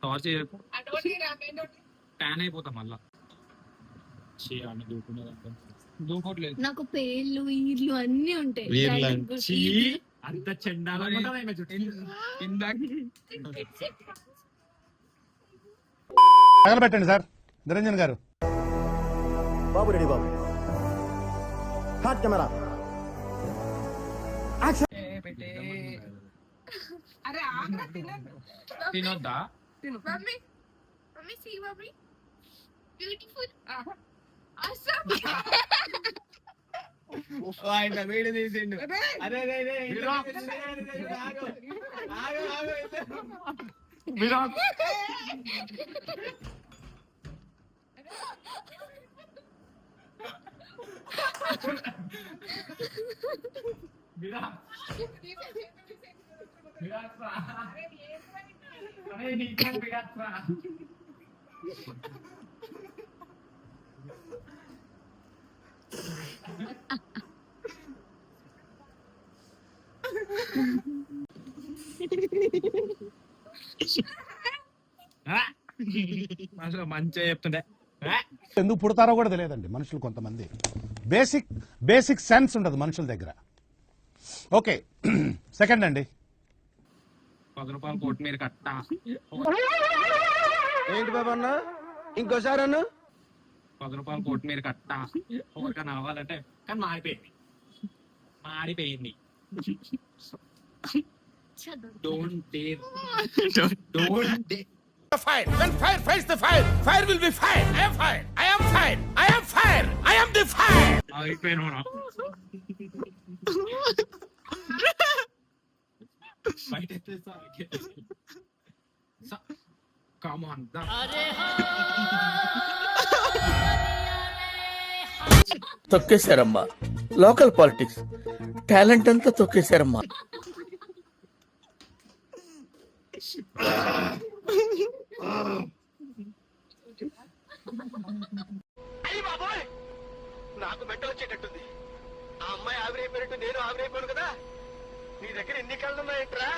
Torch tan అయిపోతా మళ్ళా. దూకోట్లేదు. నాకు పేర్లు ఈర్లు అన్ని ఉంటాయి. అంత చెండాల పెట్టండి సార్. నిరంజన్ గారు బాబు రెడీ బాబు. హాట్ కెమెరా తినొద్దా? ఆయన వీడు తీసిండు. అరే మంచిగా చెప్తుండే. ఎందుకు పుడతారో కూడా తెలియదండి మనుషులు. కొంతమంది బేసిక్ సెన్స్ ఉండదు మనుషుల దగ్గర. ఓకే, సెకండ్ అండి. 10 రూపాయలు కొత్తిమీర కట్ట. ఏంటి బాబు అన్న, ఇంకోసారి అన్న. 10 రూపాయలు కొత్తిమీర కట్ట. ఎవరికైనా అవ్వాలంటే కానీ మాడిపోయింది. Don't dare. Fire. When fire fights the fire, fire will be fire. I am fire. I am fire. I am fire. I am the fire. అయిపోయినా Come on. తొక్కేశారమ్మా. లోకల్ పాలిటిక్స్ టాలెంట్ అంతా తొక్కేశారమ్మా. అయ్యి బాబోయ్, నాకు మెంటల్ వచ్చేటట్టుంది. ఆ అమ్మాయి ఆవిరైపోయినట్టు నేను ఆవిరైపోయాను కదా. నీ దగ్గర ఎన్ని కళ్ళు ఉన్నాయంట్రా?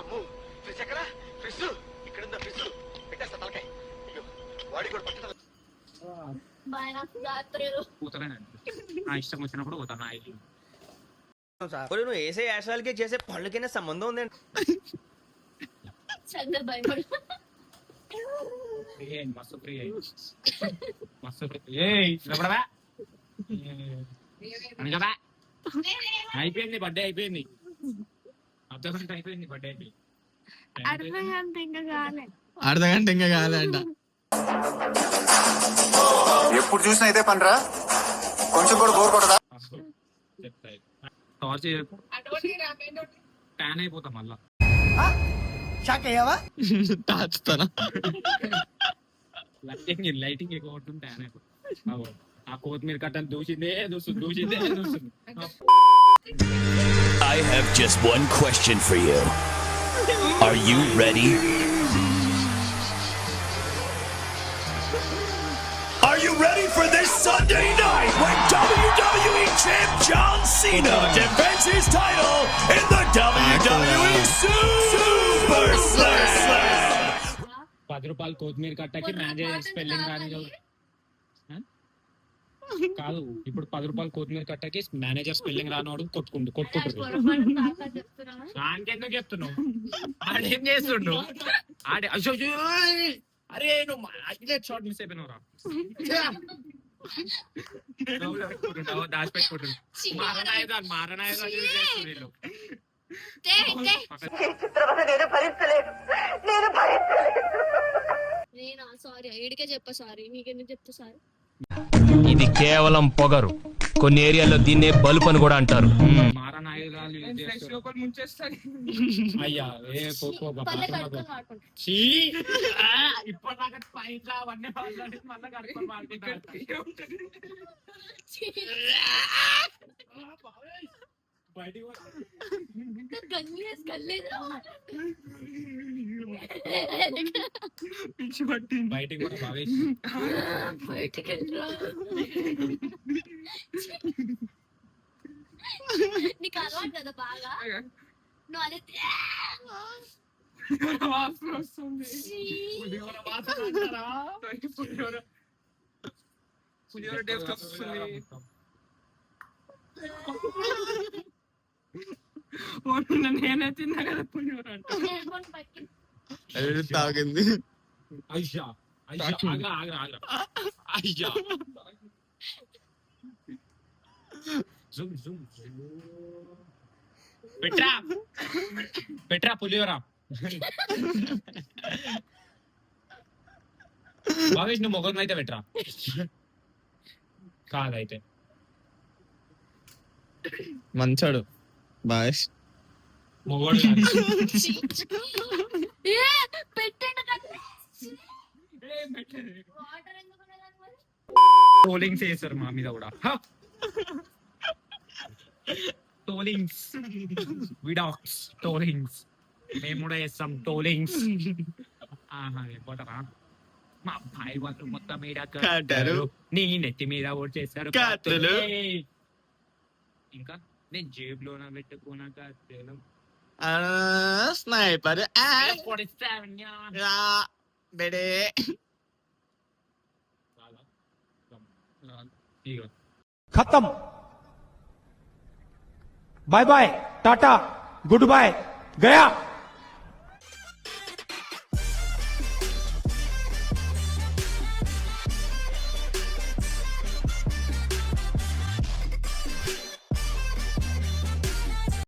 అమ్ము, ఫ్రిడ్జ్ ఎక్కడా? ఫ్రిడ్జ్ ఇక్కడ ఫ్రిడ్జ్ పెట్టేస్తా తలకాయ. అయ్యో, వాడి కూడా పట్టడం. నా ఇష్టం వచ్చినప్పుడు పోతాను. నువ్వు వేసే యాశాలకి చేసే పళ్ళకైనా సంబంధం ఉందండి. మస్తు ఫ్రీ అయిపోయింది. బర్త్డే అయిపోయింది. అర్ధగంట అయిపోయింది. బర్త్డే అయిపోయింది. అర్ధగంట ఇంకా కాలేంట. ఎప్పుడు చూసినా అయితే పనిరా, కొంచెం కూడా బోర్ కొడదా? టార్చ్ ట్యాన్ అయిపోతా మళ్ళా. షాక్ అయ్యావా? లైటింగ్ ఎక్కువ కొట్టుంటే ట్యాన్ అయిపోతా. ఆ కొత్తిమీర కట్టలు దూసిందే. I have just one question for you. Are you ready? Are you ready for this Sunday night when WWE Champ John Cena defends his title in the WWE Super Slam? 10 రూపాయలు కొత్తిమీర కట్టకి manager spelling రాని కాదు. ఇప్పుడు 10 రూపాయలు కొత్తిమీర కట్టకి manager spelling రానోడు కొట్టుకుంటారు. దానికెందుకు చెప్తున్నావు? ఆడేం చేస్తుండు? అరే నువ్వు హైలైట్ షాట్ మిస్ అయిపోయినవరా. దాచిపెట్టుకుంటు మారణాయుధాలు చేస్తున్నారు. సారీ, ఏడికే చెప్పా సారీ. మీకెందుకు చెప్తా సారీ? ఇది కేవలం పొగరు. కొన్ని ఏరియాల్లో దీన్నే బల్బ్ అని కూడా అంటారు. అయ్యా పిచ్చి పట్టింది. బయటికి కూడా బాగా బయటికి వెళ్ళరా. నీకు అలవాటు కదా బాగా, నువ్వు అదే వాసన వస్తుంది. పులిహోర వాసన అంటారా? పులిహోర టేస్ట్ వస్తుంది. నేనే తిన్నా కదా పులిహోర అంటే. పట్టి తాగింది. అయ్యా అయ్యా పెట్రా పులిహోరా. భావేష్ నువ్వు మొగం అయితే పెట్రా. కాదైతే మంచాడు బాష్. మొగోడు పెట్టండి వాటర్ ఎందుకు టోలింగ్స్ చేస్తారు మా మీద కూడా. టోలింగ్స్ విడాక్స్ టోలింగ్స్ మేము కూడా చేస్తాం టోలింగ్స్. పోతారా మా అబ్బాయి వాళ్ళు మొత్తం మీద కట్టారు. నీ నెత్తి మీద ఓట్ చేస్తారు కత్తులు. ఇంకా నేను జేబులోన పెట్టుకున్న కత్తులు. స్నైపర్ బెడే. खत्म, bye bye, tata, good bye, गया.